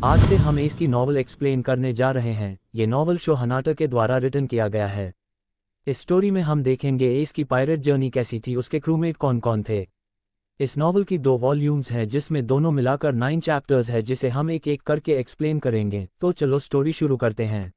आज से हम एस की नॉवल एक्सप्लेन करने जा रहे हैं। ये नॉवल शोहनाटा के द्वारा रिटन किया गया है। इस स्टोरी में हम देखेंगे एस की पायरेट जर्नी कैसी थी, उसके क्रूमेट कौन कौन थे। इस नॉवल की 2 वॉल्यूम्स हैं जिसमें दोनों मिलाकर 9 चैप्टर्स है जिसे हम एक एक करके एक्सप्लेन करेंगे। तो चलो स्टोरी शुरू करते हैं।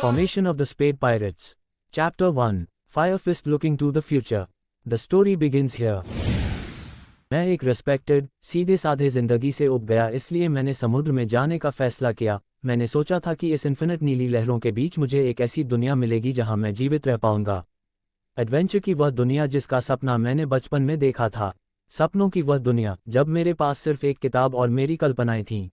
Formation of the Spade Pirates. Chapter 1. Fire Fist Looking to the Future. The story begins here. मैं एक रेस्पेक्टेड, सीधे साधे जिंदगी से उब गया, इसलिए मैंने समुद्र में जाने का फैसला किया। मैंने सोचा था कि इस इन्फिनिट नीली लहरों के बीच मुझे एक ऐसी दुनिया मिलेगी जहां मैं जीवित रह पाऊंगा। एडवेंचर की वह दुनिया जिसका सपना मैंने बचपन में देखा था। सपनों की वह दुनिया जब मेरे पास सिर्फ एक किताब और मेरी कल्पनाएं थीं।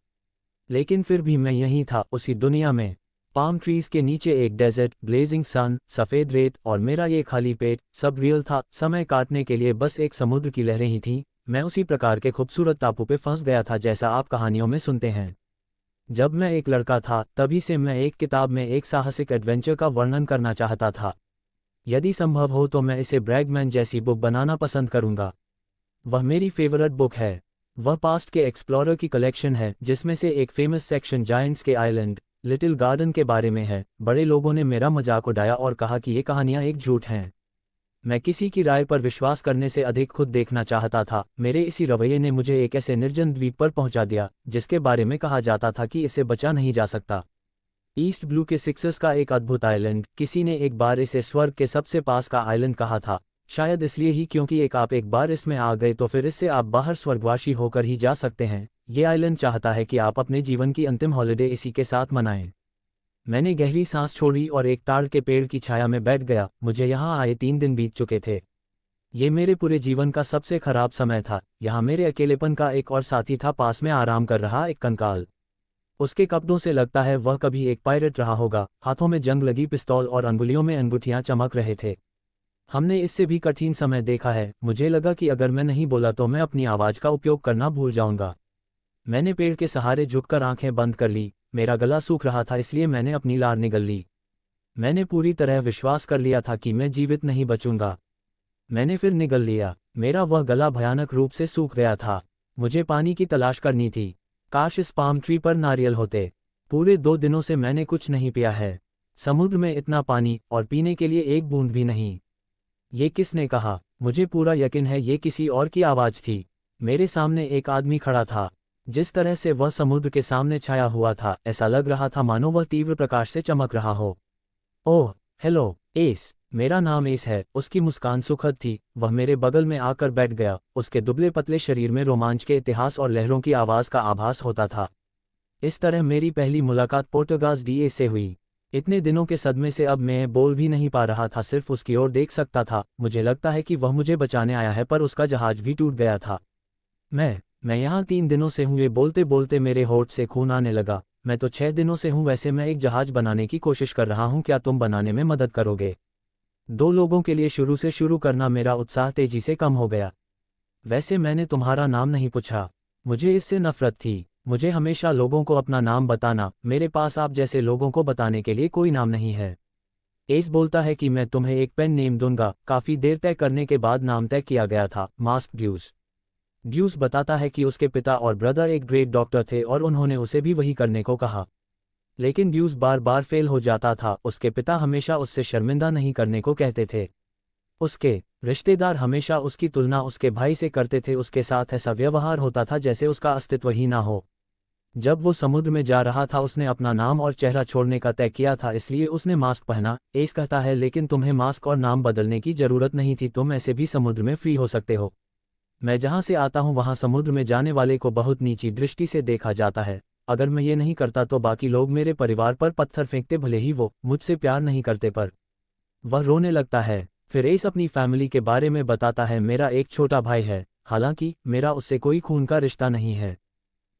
लेकिन फिर भी मैं यहीं था, उसी दुनिया में। पाम ट्रीज के नीचे एक डेजर्ट, ब्लेजिंग सन, सफ़ेद रेत और मेरा ये खाली पेट, सब रियल था। समय काटने के लिए बस एक समुद्र की लहरें ही थीं। मैं उसी प्रकार के खूबसूरत टापू पे फंस गया था जैसा आप कहानियों में सुनते हैं। जब मैं एक लड़का था तभी से मैं एक किताब में एक साहसिक एडवेंचर का वर्णन करना चाहता था। यदि संभव हो तो मैं इसे ब्रैगमैन जैसी बुक बनाना पसंद करूंगा। वह मेरी फेवरेट बुक है। वह पास्ट के एक्सप्लोरर की कलेक्शन है जिसमें से एक फेमस सेक्शन जायंट्स के आइलैंड, लिटिल गार्डन के बारे में है। बड़े लोगों ने मेरा मजाक उड़ाया और कहा कि ये कहानियां एक झूठ हैं। मैं किसी की राय पर विश्वास करने से अधिक खुद देखना चाहता था। मेरे इसी रवैये ने मुझे एक ऐसे निर्जन द्वीप पर पहुंचा दिया जिसके बारे में कहा जाता था कि इसे बचा नहीं जा सकता। ईस्ट ब्लू के सिक्सर्स का एक अद्भुत आइलैंड। किसी ने एक बार इसे स्वर्ग के सबसे पास का आइलैंड कहा था। शायद इसलिए ही क्योंकि आप एक बार इसमें आ गए तो फिर इससे आप बाहर स्वर्गवासी होकर ही जा सकते हैं। ये आइलैंड चाहता है कि आप अपने जीवन की अंतिम हॉलिडे इसी के साथ मनाएं। मैंने गहरी सांस छोड़ी और एक ताड़ के पेड़ की छाया में बैठ गया। मुझे यहाँ आए 3 दिन बीत चुके थे। ये मेरे पूरे जीवन का सबसे खराब समय था। यहाँ मेरे अकेलेपन का एक और साथी था, पास में आराम कर रहा एक कंकाल। उसके कपड़ों से लगता है वह कभी एक पायरेट रहा होगा। हाथों में जंग लगी पिस्तौल और अंगुलियों में अंगूठियां चमक रहे थे। हमने इससे भी कठिन समय देखा है। मुझे लगा कि अगर मैं नहीं बोला तो मैं अपनी आवाज़ का उपयोग करना भूल जाऊंगा। मैंने पेड़ के सहारे झुककर आंखें बंद कर ली। मेरा गला सूख रहा था इसलिए मैंने अपनी लार निगल ली। मैंने पूरी तरह विश्वास कर लिया था कि मैं जीवित नहीं बचूंगा। मैंने फिर निगल लिया। मेरा वह गला भयानक रूप से सूख गया था। मुझे पानी की तलाश करनी थी। काश इस पाम ट्री पर नारियल होते। पूरे 2 दिनों से मैंने कुछ नहीं पिया है। समुद्र में इतना पानी और पीने के लिए एक बूंद भी नहीं। ये किसने कहा? मुझे पूरा यकीन है ये किसी और की आवाज़ थी। मेरे सामने एक आदमी खड़ा था। जिस तरह से वह समुद्र के सामने छाया हुआ था, ऐसा लग रहा था मानो वह तीव्र प्रकाश से चमक रहा हो। ओह हेलो एस, मेरा नाम एस है। उसकी मुस्कान सुखद थी। वह मेरे बगल में आकर बैठ गया। उसके दुबले पतले शरीर में रोमांच के इतिहास और लहरों की आवाज़ का आभास होता था। इस तरह मेरी पहली मुलाकात पोर्टुगाज डी एस से हुई। इतने दिनों के सदमे से अब मैं बोल भी नहीं पा रहा था, सिर्फ उसकी ओर देख सकता था। मुझे लगता है कि वह मुझे बचाने आया है, पर उसका जहाज भी टूट गया था। मैं यहाँ 3 दिनों से हूँ। ये बोलते बोलते मेरे होठ से खून आने लगा। मैं तो 6 दिनों से हूँ। वैसे मैं एक जहाज बनाने की कोशिश कर रहा हूँ। क्या तुम बनाने में मदद करोगे? 2 लोगों के लिए शुरू करना मेरा उत्साह तेजी से कम हो गया। वैसे मैंने तुम्हारा नाम नहीं पूछा। मुझे इससे नफरत थी। मुझे हमेशा लोगों को अपना नाम बताना। मेरे पास आप जैसे लोगों को बताने के लिए कोई नाम नहीं है। एस बोलता है कि मैं तुम्हें एक पेन नेम दूंगा। काफ़ी देर तय करने के बाद नाम तय किया गया था, मास्क ड्यूस। ड्यूस बताता है कि उसके पिता और ब्रदर एक ग्रेट डॉक्टर थे और उन्होंने उसे भी वही करने को कहा। लेकिन ड्यूस बार बार फेल हो जाता था। उसके पिता हमेशा उससे शर्मिंदा नहीं करने को कहते थे। उसके रिश्तेदार हमेशा उसकी तुलना उसके भाई से करते थे। उसके साथ ऐसा व्यवहार होता था जैसे उसका अस्तित्व ही ना हो। जब वो समुद्र में जा रहा था उसने अपना नाम और चेहरा छोड़ने का तय किया था, इसलिए उसने मास्क पहना। एस कहता है लेकिन तुम्हें मास्क और नाम बदलने की ज़रूरत नहीं थी। तुम ऐसे भी समुद्र में फ्री हो सकते हो। मैं जहाँ से आता हूँ वहाँ समुद्र में जाने वाले को बहुत नीची दृष्टि से देखा जाता है। अगर मैं ये नहीं करता तो बाकी लोग मेरे परिवार पर पत्थर फेंकते, भले ही वो मुझसे प्यार नहीं करते। पर वह रोने लगता है। फिर एस अपनी फैमिली के बारे में बताता है। मेरा एक छोटा भाई है, हालांकि मेरा उससे कोई खून का रिश्ता नहीं है।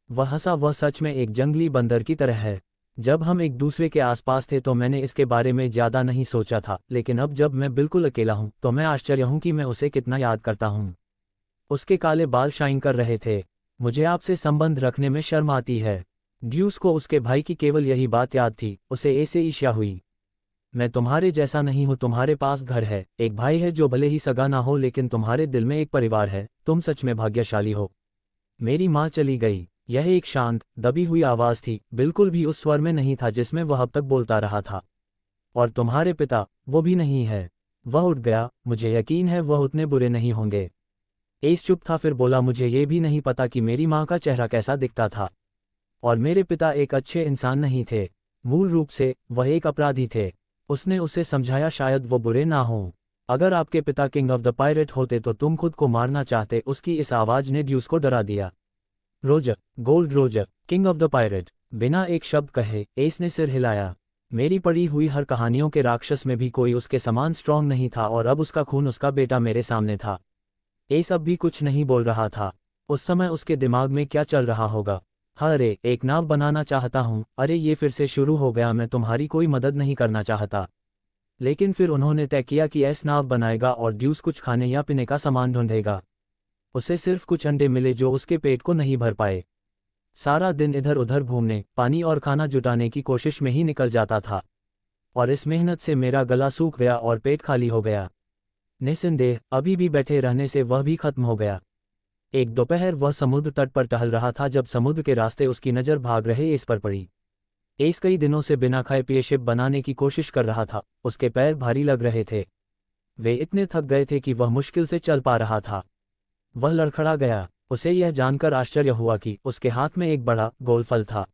वह हंसा। वह सच में एक जंगली बंदर की तरह है। जब हम एक दूसरे के आसपास थे तो मैंने इसके बारे में ज़्यादा नहीं सोचा था, लेकिन अब जब मैं बिल्कुल अकेला हूँ तो मैं आश्चर्य हूँ कि मैं उसे कितना याद करता हूँ। उसके काले बाल शाइन कर रहे थे। मुझे आपसे संबंध रखने में शर्म आती है। ड्यूस को उसके भाई की केवल यही बात याद थी, उसे ऐसे ईर्ष्या हुई। मैं तुम्हारे जैसा नहीं हूँ, तुम्हारे पास घर है, एक भाई है जो भले ही सगा ना हो लेकिन तुम्हारे दिल में एक परिवार है, तुम सच में भाग्यशाली हो। मेरी माँ चली गई। यह एक शांत, दबी हुई आवाज़ थी, बिल्कुल भी उस स्वर में नहीं था जिसमें वह अब तक बोलता रहा था। और तुम्हारे पिता, वो भी नहीं है। वह उठ गया, मुझे यकीन है वह उतने बुरे नहीं होंगे। एस चुप था, फिर बोला, मुझे ये भी नहीं पता कि मेरी माँ का चेहरा कैसा दिखता था। और मेरे पिता एक अच्छे इंसान नहीं थे। मूल रूप से वह एक अपराधी थे। उसने उसे समझाया, शायद वो बुरे ना हों। अगर आपके पिता किंग ऑफ द पायरेट होते तो तुम खुद को मारना चाहते। उसकी इस आवाज़ ने ड्यूस को डरा दिया। Roger, gold Roger, king of the pirate. बिना एक शब्द कहे एस ने सिर हिलाया। मेरी पढ़ी हुई हर कहानियों के राक्षस में भी कोई उसके समान स्ट्रांग नहीं था, और अब उसका खून, उसका बेटा मेरे सामने था। एस अब भी कुछ नहीं बोल रहा था। उस समय उसके दिमाग में क्या चल रहा होगा? अरे, एक नाव बनाना चाहता हूँ। अरे, ये फिर से शुरू हो गया। मैं तुम्हारी कोई मदद नहीं करना चाहता। लेकिन फिर उन्होंने तय किया कि एस नाव बनाएगा और ड्यूस कुछ खाने या पीने का सामान ढूंढेगा। उसे सिर्फ कुछ अंडे मिले जो उसके पेट को नहीं भर पाए। सारा दिन इधर उधर घूमने, पानी और खाना जुटाने की कोशिश में ही निकल जाता था। और इस मेहनत से मेरा गला सूख गया और पेट खाली हो गया। निस्संदेह अभी भी बैठे रहने से वह भी खत्म हो गया। एक दोपहर वह समुद्र तट पर टहल रहा था जब समुद्र के रास्ते उसकी नज़र भाग रहे एस पर पड़ी। एस कई दिनों से बिना खाए पिए शिप बनाने की कोशिश कर रहा था। उसके पैर भारी लग रहे थे। वे इतने थक गए थे कि वह मुश्किल से चल पा रहा था। वह लड़खड़ा गया। उसे यह जानकर आश्चर्य हुआ कि उसके हाथ में एक बड़ा, गोल फल था।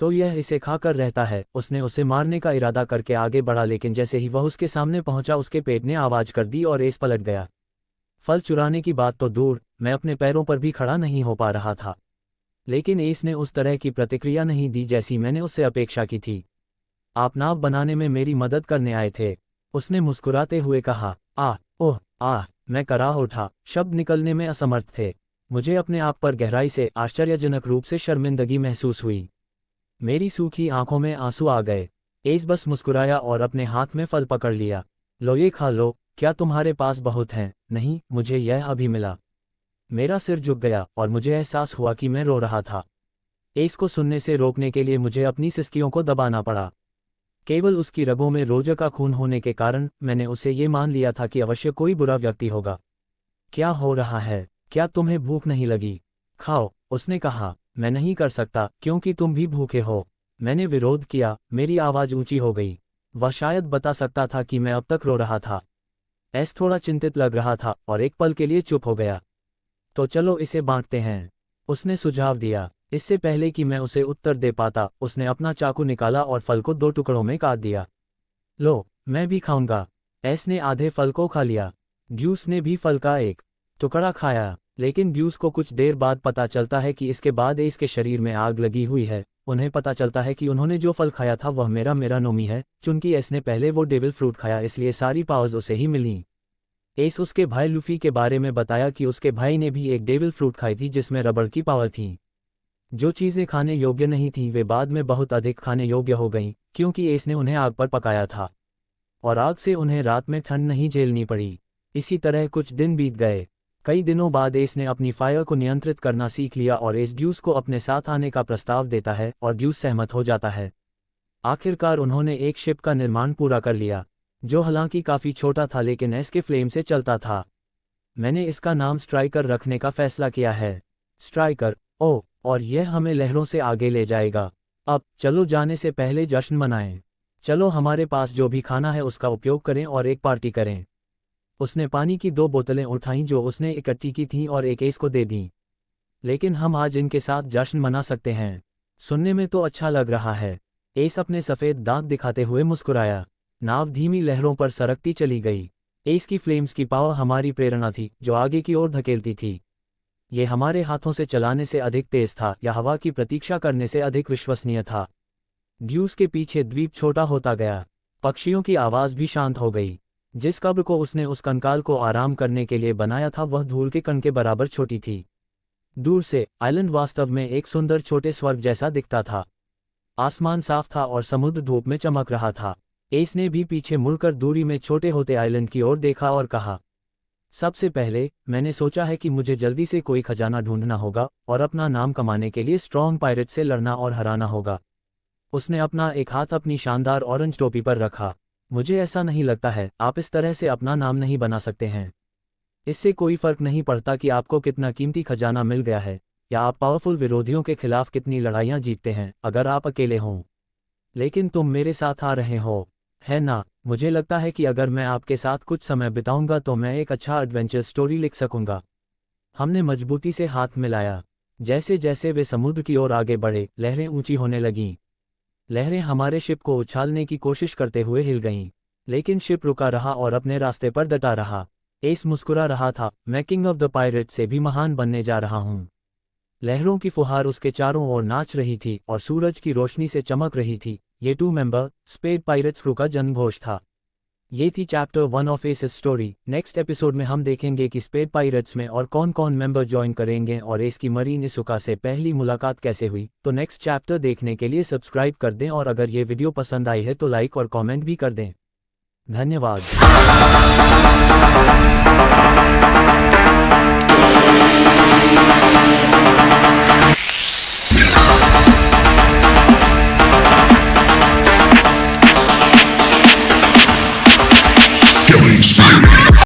तो यह इसे खाकर रहता है। उसने उसे मारने का इरादा करके आगे बढ़ा, लेकिन जैसे ही वह उसके सामने पहुंचा उसके पेट ने आवाज़ कर दी और एस पलट गया। फल चुराने की बात तो दूर, मैं अपने पैरों पर भी खड़ा नहीं हो पा रहा था। लेकिन एस ने उस तरह की प्रतिक्रिया नहीं दी जैसी मैंने उससे अपेक्षा की थी। आप नाव बनाने में मेरी मदद करने आए थे, उसने मुस्कुराते हुए कहा। ओह, मैं कराह उठा। शब्द निकलने में असमर्थ थे। मुझे अपने आप पर गहराई से, आश्चर्यजनक रूप से शर्मिंदगी महसूस हुई। मेरी सूखी आंखों में आंसू आ गए। एस बस मुस्कुराया और अपने हाथ में फल पकड़ लिया। लो, ये खा लो। क्या तुम्हारे पास बहुत हैं? नहीं, मुझे यह अभी मिला। मेरा सिर झुक गया और मुझे एहसास हुआ कि मैं रो रहा था। एस को सुनने से रोकने के लिए मुझे अपनी सिसकियों को दबाना पड़ा। केवल उसकी रगों में रोजर का खून होने के कारण मैंने उसे ये मान लिया था कि अवश्य कोई बुरा व्यक्ति होगा। क्या हो रहा है? क्या तुम्हें भूख नहीं लगी? खाओ, उसने कहा। मैं नहीं कर सकता, क्योंकि तुम भी भूखे हो। मैंने विरोध किया। मेरी आवाज़ ऊंची हो गई। वह शायद बता सकता था कि मैं अब तक रो रहा था। एस थोड़ा चिंतित लग रहा था और एक पल के लिए चुप हो गया। तो चलो इसे बांटते हैं, उसने सुझाव दिया। इससे पहले कि मैं उसे उत्तर दे पाता, उसने अपना चाकू निकाला और फल को 2 टुकड़ों में काट दिया। लो, मैं भी खाऊंगा। एस ने आधे फल को खा लिया। ड्यूस ने भी फल का एक टुकड़ा खाया। लेकिन ड्यूस को कुछ देर बाद पता चलता है कि इसके बाद एस के शरीर में आग लगी हुई है। उन्हें पता चलता है कि उन्होंने जो फल खाया था वह मेरा नोमी है। चूंकि एस ने पहले वो डेविल फ्रूट खाया, इसलिए सारी पावर्स उसे ही मिली। एस उसके भाई लूफी के बारे में बताया कि उसके भाई ने भी एक डेविल फ्रूट खाई थी जिसमें रबड़ की पावर थी। जो चीज़ें खाने योग्य नहीं थीं वे बाद में बहुत अधिक खाने योग्य हो गईं, क्योंकि एस ने उन्हें आग पर पकाया था। और आग से उन्हें रात में ठंड नहीं झेलनी पड़ी। इसी तरह कुछ दिन बीत गए। कई दिनों बाद एस ने अपनी फायर को नियंत्रित करना सीख लिया और एस ड्यूस को अपने साथ आने का प्रस्ताव देता है और ड्यूस सहमत हो जाता है। आखिरकार उन्होंने एक शिप का निर्माण पूरा कर लिया, जो हालांकि काफ़ी छोटा था लेकिन एस के फ्लेम से चलता था। मैंने इसका नाम स्ट्राइकर रखने का फैसला किया है। स्ट्राइकर, ओह, और यह हमें लहरों से आगे ले जाएगा। अब चलो जाने से पहले जश्न मनाएं। चलो हमारे पास जो भी खाना है उसका उपयोग करें और एक पार्टी करें। उसने पानी की 2 बोतलें उठाईं जो उसने इकट्ठी की थीं और एक एस को दे दीं। लेकिन हम आज इनके साथ जश्न मना सकते हैं। सुनने में तो अच्छा लग रहा है। एस अपने सफ़ेद दांत दिखाते हुए मुस्कुराया। नाव धीमी लहरों पर सरकती चली गई। एस की फ्लेम्स की पावर हमारी प्रेरणा थी जो आगे की ओर धकेलती थी। ये हमारे हाथों से चलाने से अधिक तेज था या हवा की प्रतीक्षा करने से अधिक विश्वसनीय था। ड्यूस के पीछे द्वीप छोटा होता गया। पक्षियों की आवाज़ भी शांत हो गई। जिस कब्र को उसने उस कंकाल को आराम करने के लिए बनाया था वह धूल के कण के बराबर छोटी थी। दूर से आइलैंड वास्तव में एक सुंदर छोटे स्वर्ग जैसा दिखता था। आसमान साफ था और समुद्र धूप में चमक रहा था। एस ने भी पीछे मुड़कर दूरी में छोटे होते आइलैंड की ओर देखा और कहा, सबसे पहले मैंने सोचा है कि मुझे जल्दी से कोई खजाना ढूंढना होगा और अपना नाम कमाने के लिए स्ट्रॉन्ग पायरेट से लड़ना और हराना होगा। उसने अपना एक हाथ अपनी शानदार ऑरेंज टोपी पर रखा। मुझे ऐसा नहीं लगता है आप इस तरह से अपना नाम नहीं बना सकते हैं। इससे कोई फर्क नहीं पड़ता कि आपको कितना कीमती खजाना मिल गया है या आप पावरफुल विरोधियों के खिलाफ कितनी लड़ाइयाँ जीतते हैं अगर आप अकेले हों। लेकिन तुम मेरे साथ आ रहे हो, है ना? मुझे लगता है कि अगर मैं आपके साथ कुछ समय बिताऊंगा तो मैं एक अच्छा एडवेंचर स्टोरी लिख सकूंगा। हमने मजबूती से हाथ मिलाया। जैसे जैसे वे समुद्र की ओर आगे बढ़े, लहरें ऊंची होने लगीं। लहरें हमारे शिप को उछालने की कोशिश करते हुए हिल गईं, लेकिन शिप रुका रहा और अपने रास्ते पर डटा रहा। एस मुस्कुरा रहा था, मैं किंग ऑफ द पायरेट्स से भी महान बनने जा रहा हूँ। लहरों की फुहार उसके चारों ओर नाच रही थी और सूरज की रोशनी से चमक रही थी। ये 2 मेंबर स्पेड पायरेट्स क्रू का जन्मघोष था। ये थी chapter 1 of S story. Next episode में हम देखेंगे कि स्पेड पायरेट्स में और कौन कौन मेंबर ज्वाइन करेंगे और एस की मरीन इसुका से पहली मुलाकात कैसे हुई। तो नेक्स्ट चैप्टर देखने के लिए सब्सक्राइब कर दें और अगर ये वीडियो पसंद आई है तो लाइक और कमेंट भी कर दें। धन्यवाद।